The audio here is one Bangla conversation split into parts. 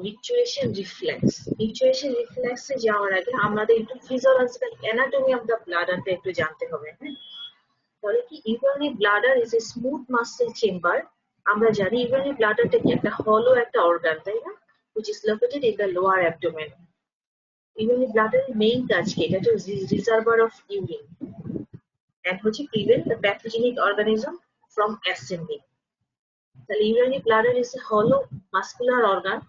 মিচুয়েশন রিফ্লেক্স। মিচুয়েশন রিফ্লেক্সে যাওয়ার আগে আমাদের একটু ফিজিওলজিক্যাল অ্যানাটমি অফ দ্য ব্লাডারটা একটু জানতে হবে। হ্যাঁ, তাহলে কি urinary bladder is a smooth muscle chamber. আমরা জানি ইউরিনারি ব্লাডারটা কি একটা হলো একটা অর্গান, তাই না, which is located in the lower abdomen. Urinary ব্লাডারের মেইন কাজ কি? এটা হচ্ছে রিজার্ভার অফ ইউরিন and হচ্ছে prevent the pathogenic organism from ascending. The urinary bladder is a hollow muscular organ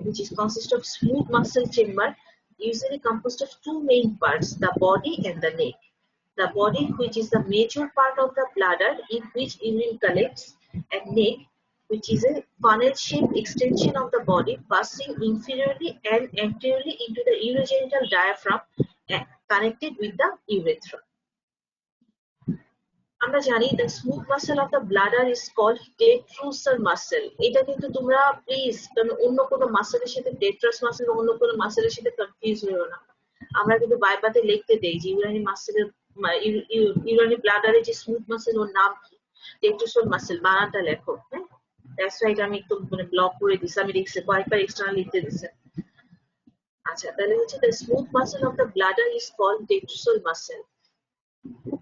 which is consist of smooth muscle chamber, usually composed of two main parts, the body and the neck. The body, which is the major part of the bladder in which urine collects, and neck, which is a funnel-shaped extension of the body passing inferiorly and anteriorly into the urogenital diaphragm and connected with the urethra. আমরা জানি the smooth muscle of the bladder is called detrusor muscle. এটা কিন্তু তোমরা প্লিজ অন্য কোনো মাসেলের সাথে detrus muscle অন্য কোনো মাসেলের সাথে কনফিউজ হইও না। আমরা কিন্তু বাইপাতে লিখতে দেই যে ইউরানি মাসেলের ইউরানি ব্লাডারে যে স্মুথ মাসেল ওর নাম কি, detrusor muscle, বানানটা লেখো। হ্যাঁ, দ্যাটস রাইট, আমি একটু মানে ব্লক করে দিছি, আমি লিখছি কয়েকবার এক্সট্রা লিখতে দিছে। আচ্ছা, তাহলে হচ্ছে the smooth muscle of the bladder is called detrusor muscle.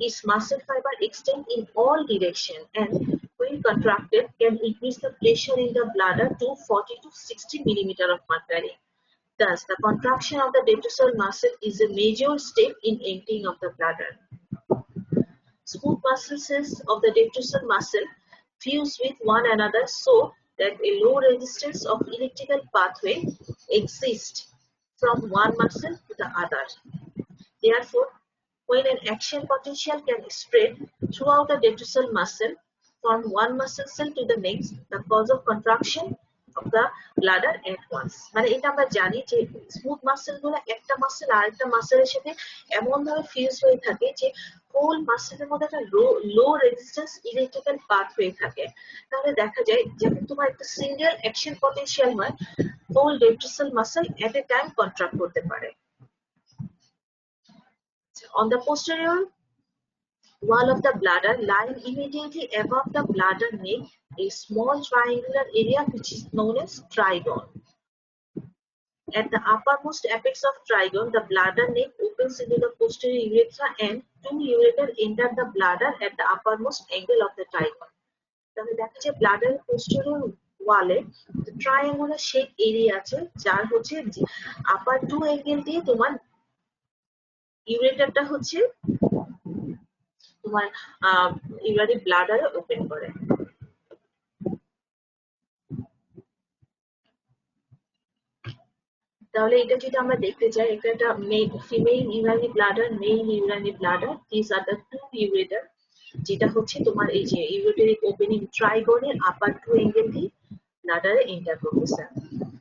Its muscle fiber extend in all directions and when contracted can increase the pressure in the bladder to 40 to 60 millimeter of mercury. Thus, the contraction of the detrusor muscle is a major step in emptying of the bladder. Smooth muscle cells of the detrusor muscle fuse with one another so that a low resistance of electrical pathway exists from one muscle to the other. Therefore, when an action potential can spread throughout the detrusor muscle from one muscle cell to the next, the cause of contraction of the bladder at once. মানে এটা আমরা জানি যে স্মুথ মাসেল গুলো একটা মাসেল আরেকটা মাসেলের সাথে এমন ভাবে ফিউজ হয়ে থাকে যে হোল মাসেলের মধ্যে একটা লো রেজিস্ট্যান্স ইলেকট্রিক্যাল পাথ হয়ে থাকে। তাহলে দেখা যায় যখন তোমার একটা সিঙ্গেল অ্যাকশন পটেনশিয়াল হয়, whole detrusor muscle at a time contract করতে পারে। On the posterior wall of the bladder, lying immediately above the bladder neck, a small triangular area which is known as trigone. At the uppermost apex of trigone, the bladder neck opens into the posterior urethra and two ureter enter the bladder at the uppermost angle of the trigone. তাহলে দেখা যায় ব্লাডার পোস্টেরিয়র ওয়ালে ট্রায়াঙ্গুলার শেপ এরিয়া আছে যার হচ্ছে আপার টু অ্যাঙ্গেল দিয়ে তোমার ইউরেটারটা হচ্ছে তোমার ইউরিনারি ব্লাডারে ওপেন করে। তাহলে এটা যদি আমরা দেখতে চাই, এটা একটা female urinary bladder, male urinary bladder, this are the two ureter, যেটা হচ্ছে তোমার এই যে ইউরেটারিক ওপেনিং ট্রাইগনের আপার টু অ্যাঙ্গেল দিয়ে ব্লাডারে এন্টার করতেছে।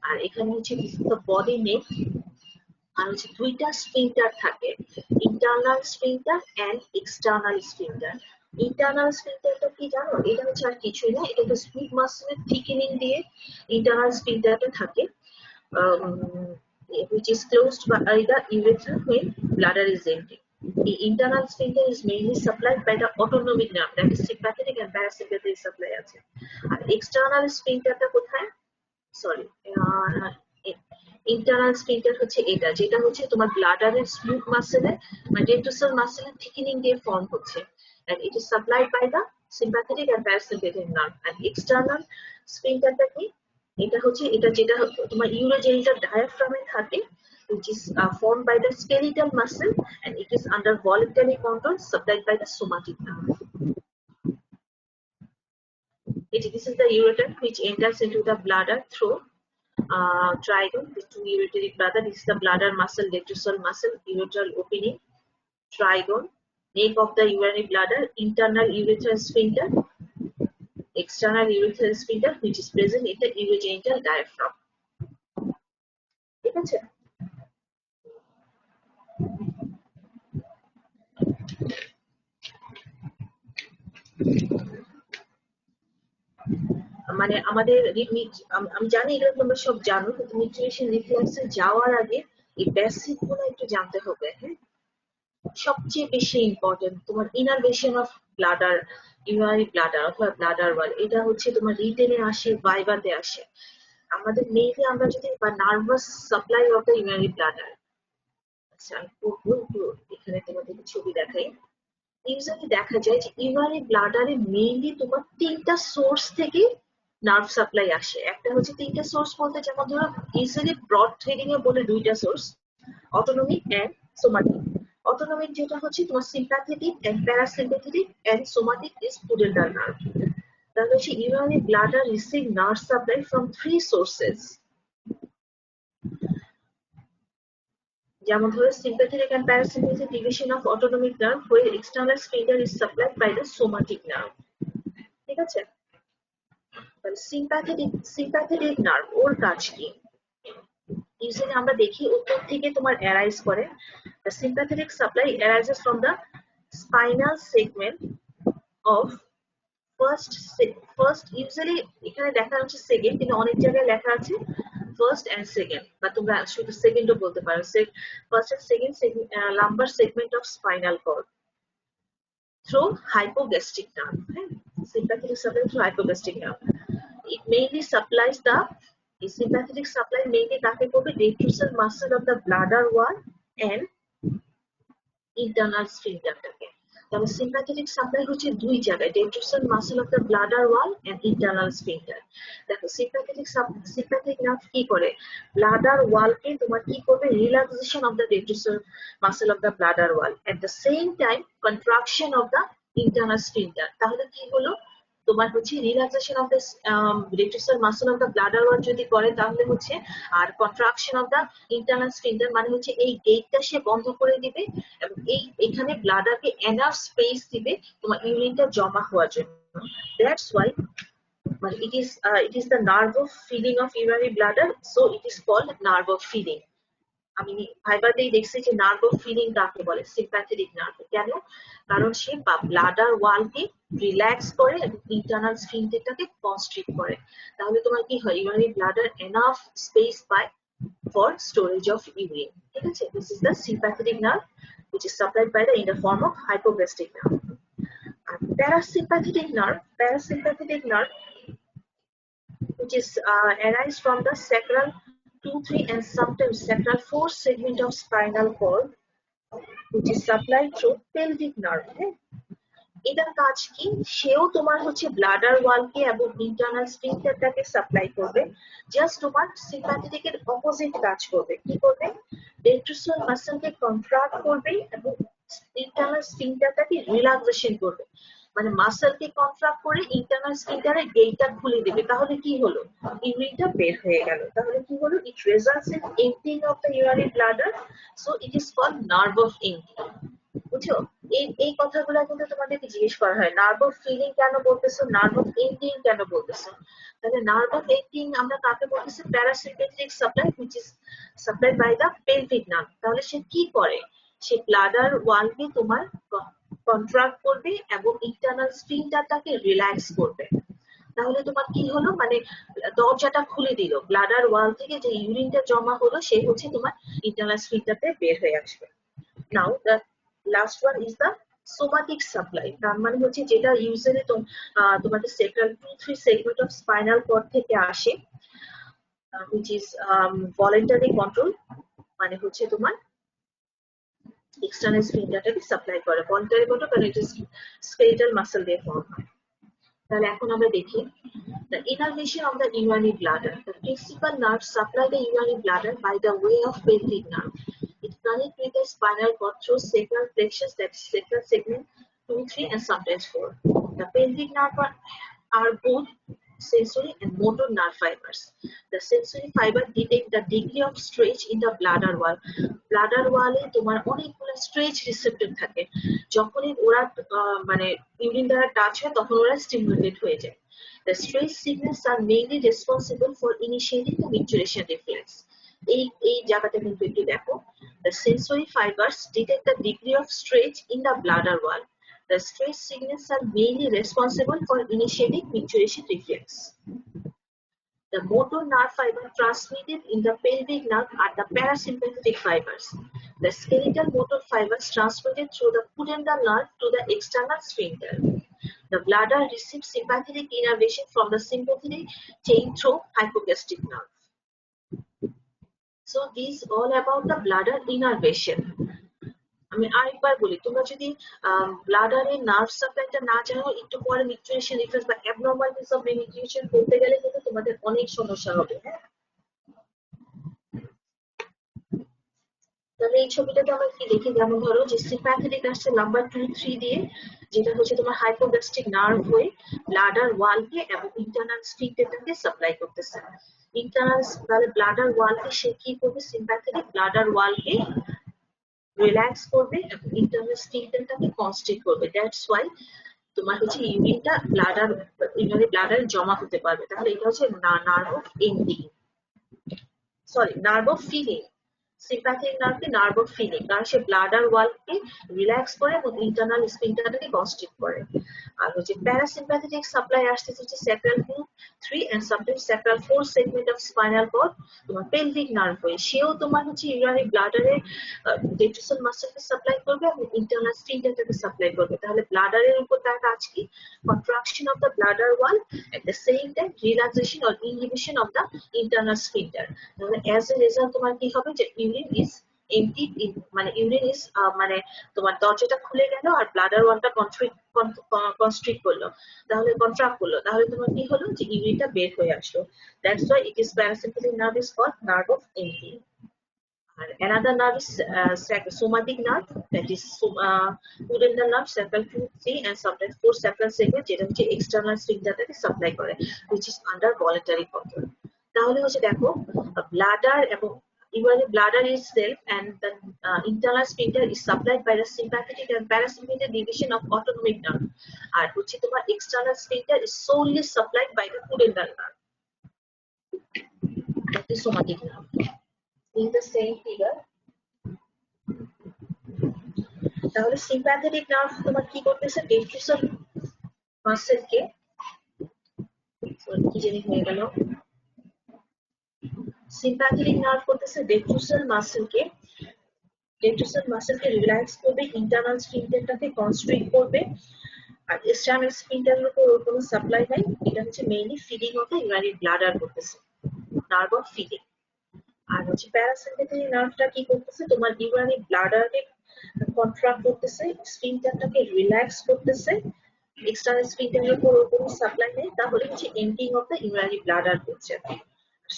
আর এখানে হচ্ছে বডি নেক, আর হচ্ছে দুইটা স্ফিংটার থাকে, internal sphincter and external sphincter. Internal স্ফিংটারটা কি জানো? এটা হচ্ছে আর কিছুই না, এটা স্মুথ মাসেলের থিকেনিং দিয়ে ইন্টারনাল স্ফিংটারটা থাকে, which is closed by the urethra when bladder is empty. The internal sphincter is mainly supplied by the autonomic nerve, that is sympathetic and parasympathetic supply আছে। আর external sphincterটা কোথায়? সরি, ইন্টারনাল স্ফিংটার হচ্ছে এটা, যেটা হচ্ছে তোমার ব্লাডারের স্মুথ মাসেলের মানে detrusor muscle থিকেনিং দিয়ে ফর্ম হচ্ছে, and it is supplied by the sympathetic and parasympathetic nerve. And external sphincterটা কি? এটা হচ্ছে এটা যেটা তোমার urogenital diaphragm এ থাকে, which is formed by the skeletal muscle and it is under voluntary control supplied by the somatic nerve. This is the ureter which enters into the bladder through trigone, the two uretary bladder. This is the bladder muscle, detrusor muscle, ureteral opening, trigone, neck of the urinary bladder, internal urethral sphincter, external urethral sphincter which is present in the urogenital diaphragm. ঠিক আছে? মানে আমাদের আমি জানি এগুলো তোমরা সব জানো, কিন্তু মিউচুয়েশন রিফ্লেক্সে যাওয়ার আগে এই বেসিক গুলো একটু জানতে হবে। হ্যাঁ, সবচেয়ে বেশি ইম্পর্টেন্ট তোমার innervation of bladder, urinary bladder অথবা ব্লাডার ওয়াল, এটা হচ্ছে তোমার রিটেনে আসে, ভাইভাতে আসে। আমাদের মেইনলি আমরা যদি বা nervous supply of the urinary bladder, আচ্ছা আমি একটু এখানে তোমাদেরকে ছবি দেখাই। ইউজুয়ালি দেখা যায় যে ইউরিনারি ব্লাডারে মেইনলি তোমার তিনটা সোর্স থেকে নার্ভ সাপ্লাই আসে। একটা হচ্ছে তিনটা সোর্স বলতে যেমন ধরো ইউজুয়ালি ব্রড থ্রেডিং এ বলে দুইটা source, autonomic and somatic. Autonomic যেটা হচ্ছে তোমার sympathetic and parasympathetic and somatic is pudendal nerve. তাহলে হচ্ছে urinary bladder receive nerve supply from three sources, যেমন ধরো sympathetic and parasympathetic division of autonomic nerve where external sphincter is supplied by the somatic nerve। ঠিক আছে, তাহলে sympathetic nerve ওর কাজ কি? ইউজুয়ালি আমরা দেখি উপর থেকে তোমার অ্যারাইজ করে। The sympathetic supply arises from the spinal segment of first usually এখানে দেখা যাচ্ছে সেকেন্ড, কিন্তু অনেক জায়গায় লেখা আছে ফার্স্ট এন্ড সেকেন্ড, বা তোমরা শুধু সেকেন্ডও বলতে পারো। First and second lumbar segment of spinal cord through hypogastric nerve, sympathetic supply through hypogastric nerve. It mainly supplies the sympathetic supply mainly কাকে করবে? detrusor muscle of the bladder wall and internal sphincter টাকে। তবে sympathetic supply হচ্ছে দুই জায়গায়, detrusor muscle of the bladder wall and internal sphincter। দেখো sympathetic nerve কি করে? bladder wall কে তোমার কি করবে? relaxation of the detrusor muscle of the bladder wall, at the same time contraction of the internal sphincter। তাহলে কি হলো? তোমার হচ্ছে relaxation of this detrusor muscle of the bladder wall যদি করে তাহলে হচ্ছে, আর কন্ট্রাকশন অফ দা ইন্টারনাল স্ফিনক্টার মানে হচ্ছে এই গেটটা সে বন্ধ করে দিবে এবং এখানে ব্লাডারকে এনাফ স্পেস দিবে তোমার ইউরিনটা জমা হওয়ার জন্য। দ্যাটস ওয়াই মানে it is the nerve of feeding of urinary bladder, so it is called nerve of feeding। আমি ভাইবাতেই দেখছি যে নার্ভ অফ ফিলিং কাকে বলে? Sympathetic nerve. কেন? কারণ সে ব্লাডার ওয়ালকে রিল্যাক্স করে এবং ইন্টারনাল স্ফিনক্টারটাকে কনস্ট্রিক্ট করে। তাহলে তোমার কি হয়? ইউরিনারি ব্লাডার এনাফ স্পেস পায় ফর স্টোরেজ অফ ইউরিন। ঠিক আছে, this is the sympathetic nerve which is supplied by the in the form of hypogastric nerve। আর parasympathetic nerve which is arise from the sacral 2, 3 and sometimes sacral 4 segment of spinal cord which is supplied through pelvic nerve। এটার কাজ কি? সেও তোমার হচ্ছে ব্লাডার ওয়ালকে এবং ইন্টারনাল স্ফিনক্টারটাকে সাপ্লাই করবে, জাস্ট তোমার সিম্প্যাথেটিক এর অপোজিট কাজ করবে। কি করবে? detrusor মাসলকে কন্ট্রাক্ট করবে এবং ইন্টারনাল স্ফিনক্টারটাকে রিল্যাক্সেশন করবে। মানে মাসলকে কন্ট্রাক্ট করে ইন্টারনাল স্ফিনক্টারের গেটটা খুলে দিবে। তাহলে কি হলো? ইউরিনটা বের হয়ে গেল। তাহলে কি হলো? It results in emptying of the urinary bladder, so it is called nerve of emptying। বুঝছো? এই কথাগুলো কিন্তু তোমাদেরকে জিজ্ঞেস করা হয়, নার্ভ অফ ফিলিং কেন বলতেছো, নার্ভ অফ এম্পটিং কেন বলতেছো? তাহলে নার্ভ অফ এম্পটিং আমরা কাকে বলতেছি? Parasympathetic supply which is supplied by the pelvic nerve. তাহলে সে কি করে? সে ব্লাডার ওয়ালকে তোমার কন্ট্রাক্ট করবে এবং ইন্টারনাল স্ফিনক্টারটাকে রিল্যাক্স করবে। তাহলে তোমার কি হলো? মানে দরজাটা খুলে দিল, ব্লাডার ওয়াল থেকে যে ইউরিনটা জমা হলো সে হচ্ছে তোমার ইন্টারনাল স্ফিনক্টারতে বের হয়ে আসবে। Now the last one is the somatic supply. তার মানে হচ্ছে যেটা ইউজুয়ালি তোমাদের sacral 2, 3 segment of spinal cord থেকে আসে, which is voluntary control, মানে হচ্ছে তোমার এক্সটার্নাল স্ফিনক্টারটাকে সাপ্লাই করে। ভলান্টারি কন্ট্রোল কারণ এটা স্কেলেটাল মাসল দিয়ে ফর্ম হয়। তাহলে এখন আমরা দেখি the innervation of the urinary bladder। The principal nerve supply the urinary bladder by the way of pelvic nerve। It connects with the spinal cord through sacral plexus, that is sacral segment 2, 3 and sometimes 4। The pelvic nerve are both sensory and motor nerve fibers। The sensory fiber detect the degree of stretch in the bladder wall। Bladder wall এ তোমার অনেকগুলো stretch receptor থাকে, যখনই ওরা মানে ইউরিন দ্বারা টাচ হয় তখন ওরা স্টিমুলেটেড হয়ে যায়। The stretch signals are mainly responsible for initiating the micturition reflex। এই জায়গাটা কিন্তু একটু দেখো, the sensory fibers detect the degree of stretch in the bladder wall। The stretch signals are mainly responsible for initiating micturition reflex। The motor nerve fiber transmitted in the pelvic nerve are the parasympathetic fibers। The skeletal motor fibers transmitted through the pudendal nerve to the external sphincter। The bladder receives sympathetic innervation from the sympathetic chain through hypogastric nerve. So these all about the bladder innervation. আমি আরেকবার বলি, তোমরা যদি ব্লাডারের নার্ভ সাপ্লাইটা না জানো, একটু পরে মিউচুয়েশন রিফ্লেক্স বা অ্যাবনর্মালিটিস অফ মিউচুয়েশন করতে গেলে কিন্তু তোমাদের অনেক সমস্যা হবে। হ্যাঁ, তাহলে এই ছবিটাতে আমরা কি দেখি, যেমন ধরো যে সিম্প্যাথেটিক আসছে নাম্বার 2, 3 দিয়ে, যেটা হচ্ছে তোমার হাইপোগ্যাস্ট্রিক নার্ভ হয়ে ব্লাডার ওয়ালকে এবং ইন্টারনাল স্ফিংক্টারটাকে সাপ্লাই করতেছে। ইন্টারনাল তাহলে ব্লাডার ওয়ালকে সে কি করবে, সিম্প্যাথেটিক ব্লাডার ওয়ালকে রিল্যাক্স করবে এবং ইন্টারনাল স্ফিংক্টারটাকে কনস্ট্রিক্ট করবে। দ্যাটস ওয়াই তোমার হচ্ছে ইউরিনটা ব্লাডারে জমা হতে পারবে। তাহলে এটা হচ্ছে nerve of ending, sorry nerve of filling. Sympathetic নার্ভকে নার্ভ অফ ফিলিং, কারণ সে ব্লাডার ওয়ালকে রিল্যাক্স করে এবং ইন্টারনাল স্ফিংক্টারটাকে কনস্ট্রিক্ট করে। আর হচ্ছে প্যারাসিম্প্যাথেটিক সাপ্লাই আসতেছে হচ্ছে sacral 2, 3 and sometimes sacral 4 segment of spinal cord তোমার পেলভিক নার্ভ হয়ে, সেও তোমার হচ্ছে ইউরিনারি ব্লাডারে ডেট্রিসাল মাসলকে সাপ্লাই করবে এবং ইন্টারনাল স্ফিংক্টারটাকে সাপ্লাই করবে। তাহলে ব্লাডারের উপর তার কাজ কি, contraction of the bladder wall at the same time relaxation or inhibition of the internal sphincter. তাহলে অ্যাজ এ রেজাল্ট তোমার কি হবে, যে ইউরিন ইজ এমটি, মানে ইউরিন ইজ মানে তোমার দরজাটা খুলে গেল আর ব্লাডার ওয়ালটা কনস্ট্রিক্ট করলো, তাহলে কন্ট্রাক্ট করলো, তাহলে তোমার কি হলো, যে ইউরিনটা বের হয়ে আসলো। That's why it is parasympathetic nerve is called nerve of empty. And another nerve is somatic nerve, that is pudendal nerve, sacral 2, 3 and sometimes 4 sacral segment, যেটা হচ্ছে external sphincterটাকে সাপ্লাই করে, which is under voluntary control. তাহলে হচ্ছে দেখো, ব্লাডার এবং urinary bladder itself and the internal sphincter is supplied by the sympathetic and parasympathetic division of autonomic nerve. আর হচ্ছে তোমার external sphincter is solely supplied by the pudendal nerve, that is somatic nerve. In the same figure, তাহলে সিম্প্যাথেটিক নার্ভ তোমার কি করতেছে, ডেট্রিসাল মাসেলকে, কি জানি হয়ে গেল, সিম্প্যাথেটিক নার্ভ করতেছে ডেট্রিসাল মাসেলকে রিল্যাক্স করবে, ইন্টারনাল স্ফিংক্টারটাকে কনস্ট্রিক্ট করবে। আর এক্সটার্নাল স্ফিংক্টারের উপর ওর কোনো সাপ্লাই নাই, এটা হচ্ছে mainly feeding of the urinary bladder করতেছে, নার্ভ অফ ফিডিং। আর হচ্ছে প্যারাসিম্প্যাথেটিক নার্ভটা কি করতেছে, তোমার ইউরিনারি ব্লাডারকে কন্ট্রাক্ট করতেছে, স্ফিংক্টারটাকে রিল্যাক্স করতেছে, এক্সটার্নাল স্ফিংক্টারের উপর কোনো সাপ্লাই নেই, তাহলে হচ্ছে emptying of the urinary bladder হচ্ছে।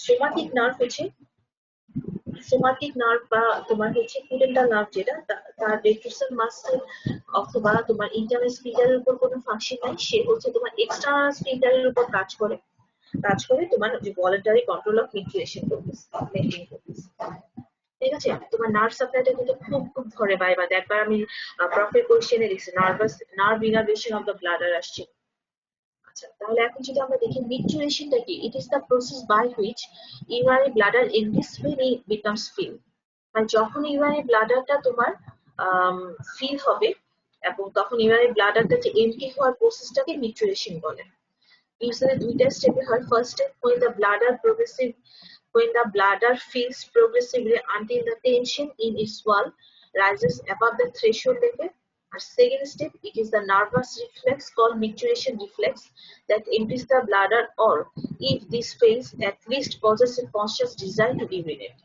সোমাটিক নার্ভ হচ্ছে, সোমাটিক নার্ভ বা তোমার হচ্ছে পুডেন্টাল নার্ভ, যেটা তার ডেট্রিসাল মাসেল অথবা তোমার ইন্টারনাল স্ফিংক্টারের উপর কোনো ফাংশন নাই, সে হচ্ছে তোমার এক্সটার্নাল স্ফিংক্টারের উপর কাজ করে তোমার যে ভলান্টারি কন্ট্রোল অফ মিউচুয়েশন করতেছে, মেইনটেইন করতেছে। ঠিক আছে, তোমার নার্ভ সাপ্লাইটা কিন্তু খুব ধরে বাইবা, একবার আমি প্রফের কোশ্চেনে লিখছি nerve innervation of the bladder আসছে। আচ্ছা, তাহলে এখন যদি আমরা দেখি মিউচুয়েশনটা কি, it is the process by which urinary bladder empties when it becomes filled, মানে যখন ইউরিনারি ব্লাডারটা তোমার ফিল হবে এবং তখন ইউরিনারি ব্লাডারটা যে এমটি হওয়ার প্রসেসটাকে মিউচুয়েশন বলে। Usually দুইটা স্টেপে হয়। First step when the bladder fills progressively until the tension in its wall rises above the threshold level. Our second step, it is the nervous reflex called micturition reflex that empties the bladder, or if this fails, at least causes a conscious desire to urinate.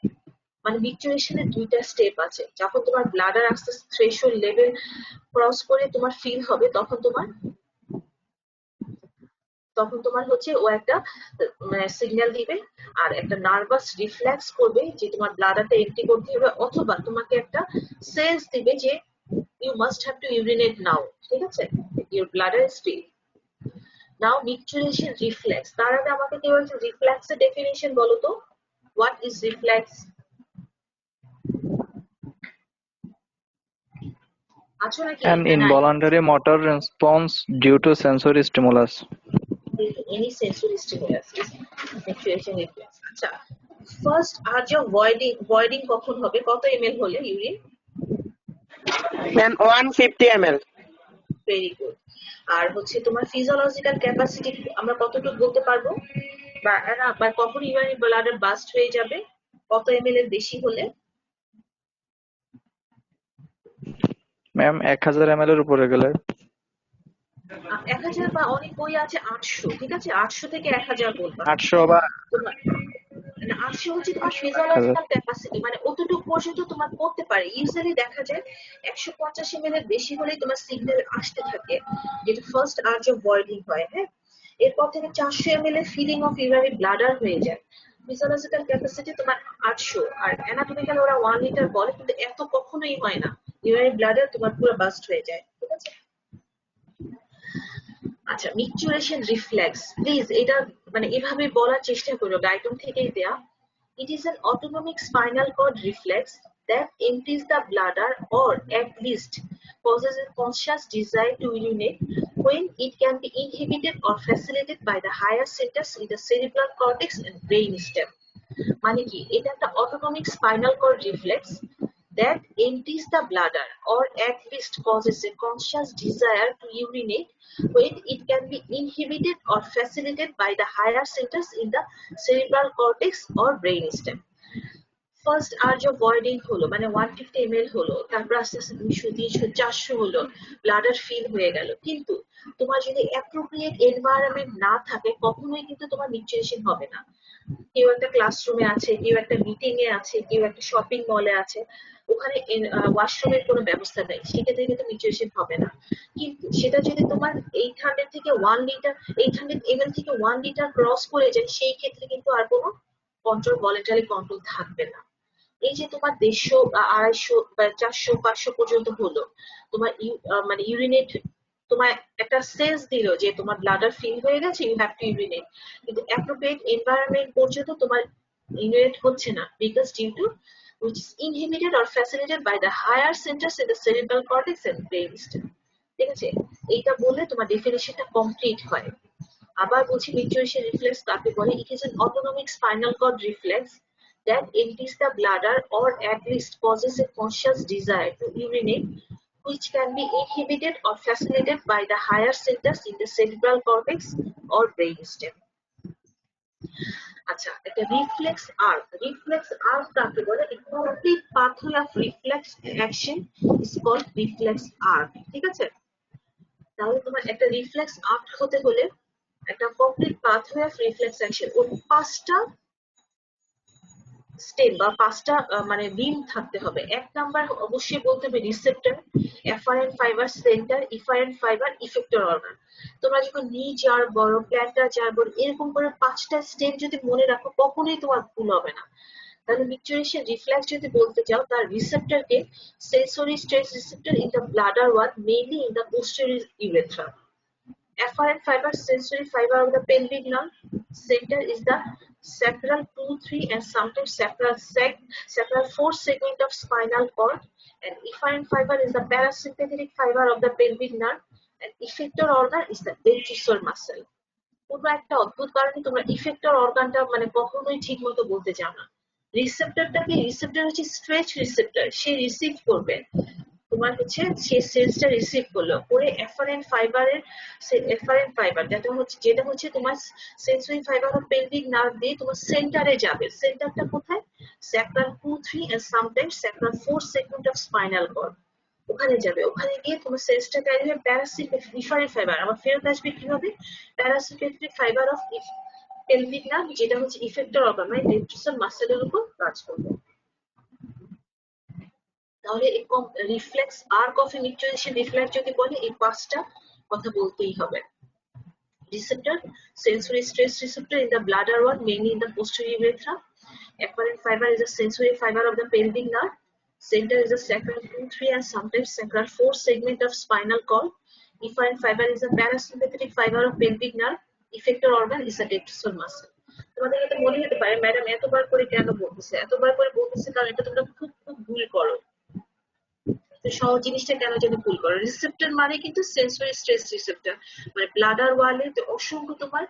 মানে মিকচুরেশনের দুইটা স্টেপ আছে, যখন তোমার ব্লাডার আস্তে আস্তে থ্রেশহোল্ড লেভেল ক্রস করে তোমার ফিল হবে, তখন তোমার হচ্ছে ও একটা সিগন্যাল দিবে আর একটা নার্ভাস রিফ্লেক্স করবে যে তোমার ব্লাডারটা এমটি করতে হবে, অথবা তোমাকে একটা সেন্স দিবে যে you must have to urinate now. ঠিক আছে, your bladder is fill now. Micturition reflex, তার আগে আমাকে কেউ একটা রিফ্লেক্সের ডেফিনিশন বলো তো, হোয়াট ইজ রিফ্লেক্স? আছো নাকি? An involuntary motor response due to sensory stimulus. Any sensory stimulus is micturition reflex. আচ্ছা, ফার্স্ট আজ ভয়েডিং কখন হবে, কত এমএল হলে ইউরিন? Ma'am 150 ml। Very good. আর হচ্ছে তোমার ফিজিওলজিক্যাল ক্যাপাসিটি আমরা কতটুকু বলতে পারবো, বা কখন ইউরিনারি ব্লাডার বাস্ট হয়ে যাবে, কত এমএল এর বেশি হলে? ম্যাম 1000 ml এর উপরে গেলে। 1000 বা অনেক বই আছে 800, ঠিক আছে, 800 থেকে 1000 বলবা 800 বা তোমার। না, 800 হচ্ছে তোমার 800 বা 1000। ফিজিওলজিক্যাল ক্যাপাসিটি, মানে অতটুকু পর্যন্ত তোমার পড়তে পারে। ইউজুয়ালি দেখা যায় 150 ml এর বেশি হলেই তোমার সিগন্যাল আসতে থাকে, যেটা ফার্স্ট আর্জ অফ বয়েলিং হয়। হ্যাঁ, এরপর থেকে 400 ml এর ফিলিং অফ ইউরারি ব্লাডার হয়ে যায়। ফিজিওলজিক্যাল ক্যাপাসিটি তোমার 800, আর অ্যানাটমিক্যাল ওরা 1 লিটার বলে, কিন্তু এত কখনোই হয় না। ইউরারি ব্লাডার তোমার পুরো বাস্ট হয়ে যায়, ঠিক আছে। আচ্ছা, মিকচুরেশন রিফ্লেক্স, প্লিজ এটা মানে এভাবে বলার চেষ্টা করো, গাইডন থেকেই দেয়া। It is an autonomic spinal cord reflex that empties the bladder or at least causes a conscious desire to urinate when it can be inhibited or facilitated by the higher centers in the cerebral cortex and brainstem. মানে কি, এটা একটা autonomic spinal cord reflex that empties the bladder or at least causes a conscious desire to urinate when it can be inhibited or facilitated by the higher centers in the cerebral cortex or brainstem. First urge of voiding হলো, মানে 150 ml হলো, তারপর আস্তে আস্তে 200, 300, 400 হলো, ব্লাডার ফিল হয়ে গেল। কিন্তু তোমার যদি অ্যাপ্রোপ্রিয়েট এনভায়রনমেন্ট না থাকে, কখনোই কিন্তু তোমার মিকচুরেশন হবে না। কেউ একটা ক্লাসরুমে আছে, কেউ একটা মিটিং এ আছে, কেউ একটা শপিং মলে আছে, ওখানে ওয়াশরুমের কোনো ব্যবস্থা নেই, সেক্ষেত্রে কিন্তু মিউচুয়েশন হবে না। কিন্তু সেটা যদি তোমার 800 থেকে 1 লিটার, 800 ml থেকে 1 লিটার ক্রস করে যায়, সেই ক্ষেত্রে কিন্তু আর কোনো কন্ট্রোল, ভলেন্টারি কন্ট্রোল থাকবে না। এই যে তোমার 150 বা 250 বা 400 500 পর্যন্ত হলো, তোমার মানে ইউরিনেট, তোমার একটা সেন্স দিল যে তোমার ব্লাডার ফিল হয়ে গেছে, ইউ হ্যাভ টু ইউরিনেট, কিন্তু অ্যাপ্রোপ্রিয়েট এনভায়রনমেন্ট পর্যন্ত তোমার ইউরিনেট হচ্ছে না, because due to which is inhibited or facilitated by the higher centers in the cerebral cortex and brainstem. ঠিক আছে, এইটা বললে তোমার ডেফিনেশনটা কমপ্লিট হয়। আবার বলছি, মিউচুয়েশন রিফ্লেক্স কাকে বলে? It is an autonomic spinal cord reflex that empties the bladder or at least causes a conscious desire to urinate which can be inhibited or facilitated by the higher centers in the cerebral cortex or brainstem. আচ্ছা, একটা রিফ্লেক্স আর্ক কাকে বলে? A complete pathway of reflex action is called reflex arc, ঠিক আছে। তাহলে তোমার একটা রিফ্লেক্স আর্ক হতে হলে একটা complete pathway of reflex action, ওর 5টা স্টেম বা 5টা মানে বিম থাকতে হবে। 1 নাম্বার অবশ্যই বলতে হবে receptor, efferent fibre, centre, efferent fibre, effector organ. তোমরা যখন নি জার বড়, প্ল্যান্টার জার বড়, এরকম করে 5টা স্টেম যদি মনে রাখো, কখনোই তোমার ভুল হবে না। তাহলে মিকচুরেশন রিফ্লেক্স যদি বলতে চাও, তার রিসেপ্টরকে sensory stress receptor in the bladder wall, mainly in the posterior urethra. Afferent fiber, sensory fiber of the pelvic nerve. Center is the sacral 2, 3 and sometimes sacral 4 segment of spinal cord. And efferent fiber is the parasympathetic fiber of the pelvic nerve. And effector organ is the detrusor muscle. কোনো একটা অদ্ভুত কারণে তোমরা ইফেক্টর অর্গানটা মানে কখনোই ঠিক মতো বলতে চাও না। রিসেপ্টর হচ্ছে স্ট্রেচ রিসেপ্টর, সে রিসিভ করবে, তোমার হচ্ছে সে সেন্সটা রিসিভ করলো করে এফারেন্ট ফাইবার যেটা হচ্ছে তোমার sensory fibre of pelvic nerve দিয়ে তোমার সেন্টারে যাবে। সেন্টারটা কোথায়? Sacral 2, 3 and sometimes sacral 4 segment of spinal cord, ওখানে যাবে। ওখানে গিয়ে তোমার সেন্সটা ক্যারি হবে প্যারাসিম্পেথিক ইফারেন্ট ফাইবার, আবার ফেরত আসবে কিভাবে? Parasympathetic fibre of pelvic nerve, যেটা হচ্ছে ইফেক্টর অর্গান মানে ডেট্রিসাল মাসেলের উপর কাজ করবে। তাহলে এরকম রিফ্লেক্স আর্ক অফ মিকচুরেশন রিফ্লেক্স যদি বলে, এই 5টা কথা বলতেই হবে। Receptor, sensory stress receptor in the bladder wall, mainly in the posterior urethra. Afferent fiber is a sensory fiber of the pelvic nerve. Center is a sacral 2, 3 and sometimes sacral 4 segment of spinal cord. Efferent fiber is a parasympathetic fiber of pelvic nerve. Effector organ is a detrusor muscle. তোমাদের এটা মনে হতে পারে, ম্যাডাম এতবার করে কেন বলতেছে? এতবার করে বলতেছে কারণ এটা তোমরা খুব খুব ভুল করো। তো সহজ জিনিসটা কেন যেন ভুল করো। রিসেপ্টর মানে কিন্তু সেন্সরি স্ট্রেস রিসেপ্টর, মানে ব্লাডার ওয়ালে অসংখ্য তোমার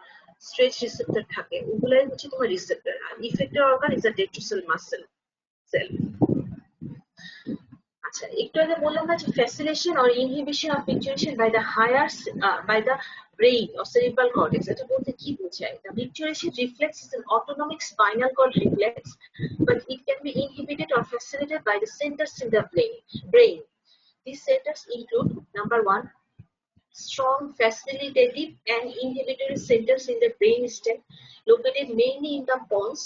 স্ট্রেচ রিসেপ্টর থাকে, ওগুলাই হচ্ছে তোমার রিসেপ্টর। আর effector organ is a detrusor muscle cell. আচ্ছা, একটু আগে বললাম না যে fascination or inhibition of micturition by the higher by the brain or cerebral cortex, এটা বলতে কি বোঝায়? The micturition reflex is an autonomic spinal cord reflex, but it can be inhibited or facilitated by the centers in the brain. These centers include number 1, strong facilitative and inhibitory centers in the brainstem located mainly in the pons,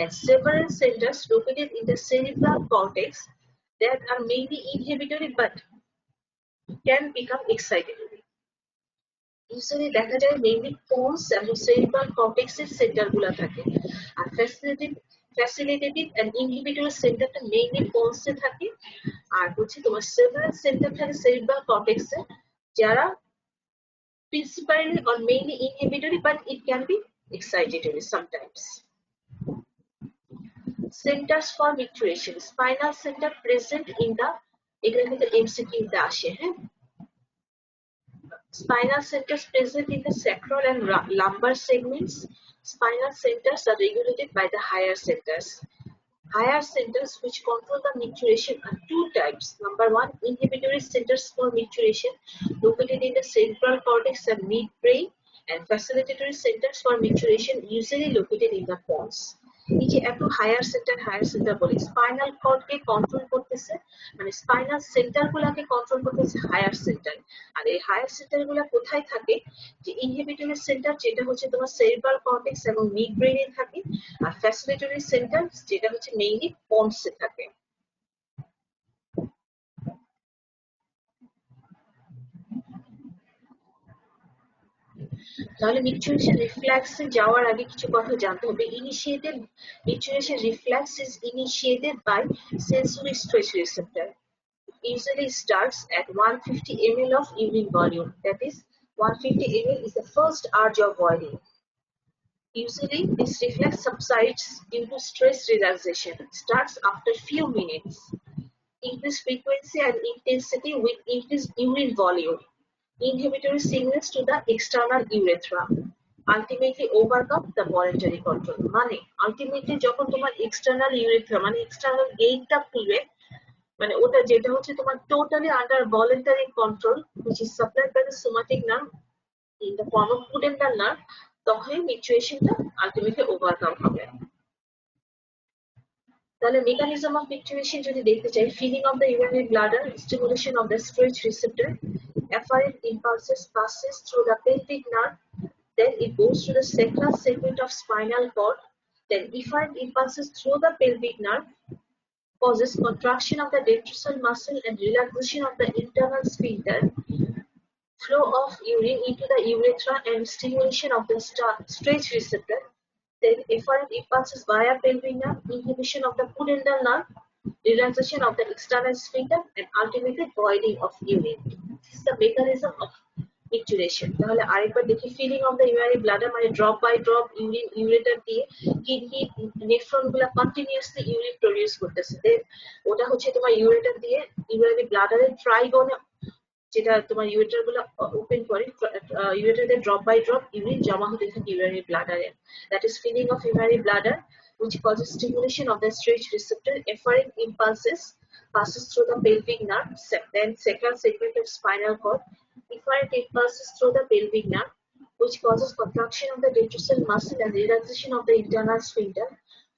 and several centers located in the cerebral cortex that are mainly inhibitory but can become excitatory. Usually দেখা যায় mainly pons এবং cerebral cortex এর সেন্টার গুলা থাকে, আর facilitative and inhibitory সেন্টারটা mainly pons এ থাকে, আর হচ্ছে তোমার several সেন্টার থাকে cerebral cortex এ যারা principally or mainly inhibitory but it can be excitatory sometimes. Centers for micturition, spinal center present in the এখানে কিন্তু MCQ তে আসে, হ্যাঁ, spinal centers present in the sacral and lumbar segments. Spinal centers are regulated by the higher centers. Higher centers which control the micturition are two types. Number one, inhibitory centers for micturition located in the cerebral cortex and midbrain, and facilitatory centers for micturition usually located in the pons. এই যে এত হায়ার সেন্টার বলি, স্পাইনাল কর্ডকে কন্ট্রোল করতেছে, মানে স্পাইনাল সেন্টার গুলাকে কন্ট্রোল করতেছে হায়ার সেন্টার। আর এই হায়ার সেন্টার গুলা কোথায় থাকে, যে ইনহিবিটরি সেন্টার যেটা হচ্ছে তোমার সেরিব্রাল কর্টেক্স এবং মিড ব্রেইনে থাকে, আর ফ্যাসিলিটরি সেন্টার যেটা হচ্ছে মেইনলি পন্সে থাকে। তাহলে micturition reflex এ যাওয়ার আগে কিছু কথা জানতে হবে। Micturition reflex is initiated by sensory stretch receptor. It usually starts at 150 ml of urine volume. That is, 150 ml is the first urge of voiding. Usually, this reflex subsides due to stress relaxation. It starts after few minutes. Increased frequency and intensity with increased urine volume. Inhibitory signals to the external urethra ultimately overcome the voluntary control. মানে ultimately যখন তোমার external urethra মানে external gateটা খুলবে, মানে ওটা যেটা হচ্ছে তোমার totally under voluntary control which is supplied by the somatic nerve in the form of pudendal nerve, তখন micturationটা ultimately overcome হবে। তাহলে mechanism of micturition যদি দেখতে চাই, feeding of the urinary bladder, stimulation of the stretch receptor, afferent impulses passes through the pelvic nerve, then it goes to the sacral segment of spinal cord, then efferent impulses through the pelvic nerve causes contraction of the detrusal muscle and relaxation of the internal sphincter, flow of urine into the urethra and stimulation of the stretch receptor, then efferent impulses via pelvic nerve, inhibition of the pudendal nerve, relaxation of the external sphincter, and ultimately voiding of urine. This is the mechanism of micturition. তাহলে আরেকবার দেখি, filling of the urinary bladder মানে drop by drop urine ureter দিয়ে কিডনি নেফ্রন গুলা কন্টিনিউয়াসলি ইউরিন প্রডিউস করতেছে, দেন ওটা হচ্ছে তোমার ইউরেটার দিয়ে ইউরিনারি ব্লাডারের ট্রাইগনে, যেটা তোমার ইউরেটার গুলো ওপেন করে ইউরেটার দিয়ে ড্রপ বাই ড্রপ ইউরিন জমা হতে থাকে ইউরিনারি ব্লাডারে। That is filling of urinary bladder which causes stimulation of the stretch receptor. Efferent impulses passes through the pelvic nerve, then sacral segment of spinal cord. Efferent impulses through the pelvic nerve, which causes contraction of the detrusal muscle and relaxation of the internal sphincter.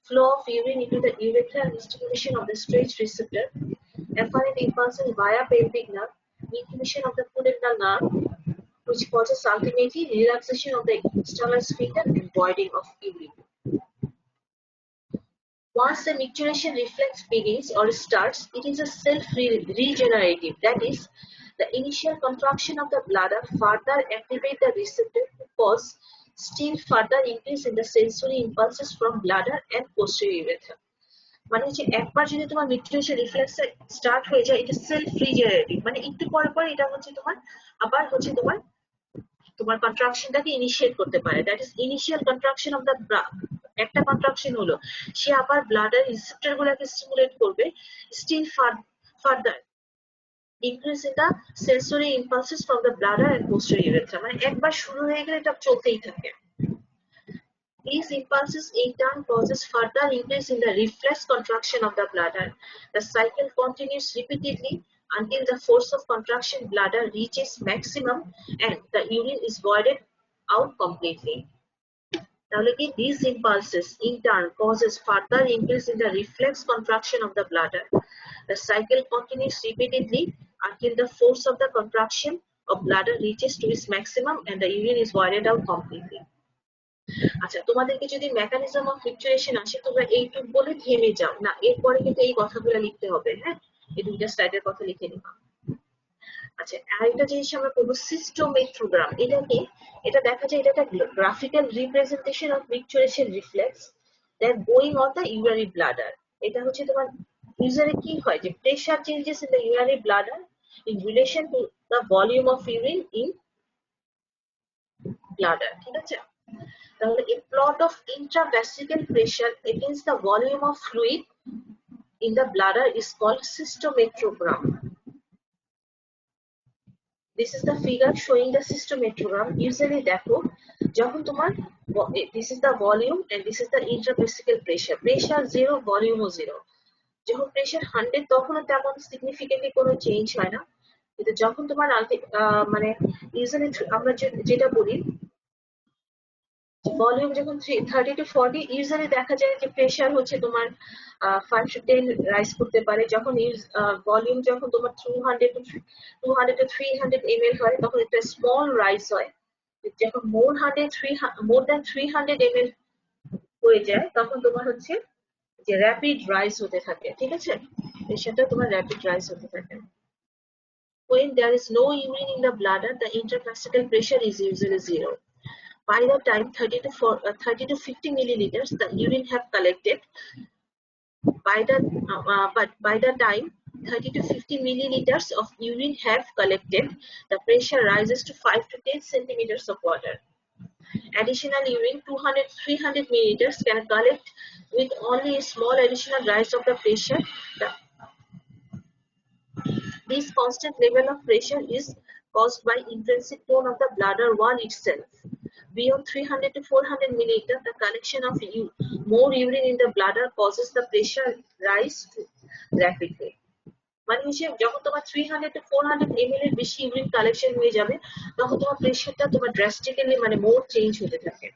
Flow of urine into the urethra and stimulation of the stretch receptor. Efferent impulses via pelvic nerve, inhibition of the pudendal nerve, which causes ultimately relaxation of the external sphincter and voiding of urine. Once the micturition reflex begins or starts, it is a self-regenerative. That is, the initial contraction of the bladder further activate the receptor to cause still further increase in the sensory impulses from bladder and posterior urethra. মানে হচ্ছে একবার যদি তোমার micturition reflex স্টার্ট হয়ে যায়, এটা সেলফ রিজেনারেটিভ, মানে একটু পরে পরে এটা হচ্ছে তোমার আবার হচ্ছে তোমার কন্ট্রাকশনটাকে ইনিশিয়েট করতে পারে। That is initial contraction of the একটা কন্ট্রাকশন হলো, সে আবার ব্লাডার রিসেপ্টর গুলোকে স্টিমুলেট করবে, still further increase in the sensory impulses from the bladder and posterior urethra, মানে একবার শুরু হয়ে গেলে এটা চলতেই থাকে। These impulses in turn causes further increase in the reflex contraction of the bladder. The cycle continues repeatedly until the force of contraction bladder reaches maximum and the urine is voided out completely. These impulses in turn causes further increase in the reflex contraction of the bladder. The cycle continues repeatedly until the force of the contraction of bladder reaches to its maximum and the urine is voided out completely. আচ্ছা, তোমাদেরকে যদি মেকানিজম অফ ফ্লুকচুয়েশন আসে তোমরা এইটুক বলে থেমে যাও না, এরপরে কিন্তু এই কথাগুলো লিখতে হবে। হ্যাঁ, এই দুইটা স্লাইডের কথা লিখে নিবা। আচ্ছা, আরেকটা জিনিস আমরা করবো সিস্টোমেট্রোগ্রাম। এটা দেখা যায় এটা একটা graphical representation of fluctuation reflex that going on the urinary bladder. এটা হচ্ছে তোমার ইউজারে কি হয় যে pressure changes in the urinary bladder in relation to the volume of urine in bladder. ঠিক আছে, তাহলে a plot of intravesical pressure against the volume of fluid in the bladder is called cystometrogram. This is the figure showing the cystometrogram. Usually দেখো যখন তোমার this is the volume and this is the intravesical pressure. Pressure 0, volume 0. যখন প্রেশার 100 তখনও তেমন সিগনিফিকেন্টলি কোনো চেঞ্জ হয় না, কিন্তু যখন তোমার মানে ইউজুয়ালি আমরা যেটা বলি ভলিউম যখন 30 to 40 ইউজুয়ালি দেখা যায় যে প্রেশার হচ্ছে তোমার 5 to 10 রাইজ করতে পারে। যখন ভলিউম যখন তোমার 200 to 300 ml হয় তখন একটা স্মল রাইজ হয়। যখন মোর দ্যান 300 ml হয়ে যায় তখন তোমার হচ্ছে যে র্যাপিড রাইজ হতে থাকে। ঠিক আছে, প্রেশারটা তোমার র্যাপিড রাইজ হতে থাকে। When there is no urine in the bladder, the intravesical pressure is usually 0. By the time 30 to 50 milliliters the urine have collected, but by the time 30 to 50 milliliters of urine have collected, the pressure rises to 5 to 10 centimeters of water. Additional urine 200-300 milliliters can collect with only a small additional rise of the pressure. This constant level of pressure is caused by intrinsic tone of the bladder wall itself. Beyond 300 to 400 milliliters, the collection of more urine in the bladder causes the pressure rise to rapidly. মানে হিসেবে যখন তোমার 300 to 400 ml এর বেশি ইউরিন কালেকশন হয়ে যাবে তখন তোমার প্রেশারটা তোমার ড্রাস্টিক্যালি মানে মোর চেঞ্জ হতে থাকে।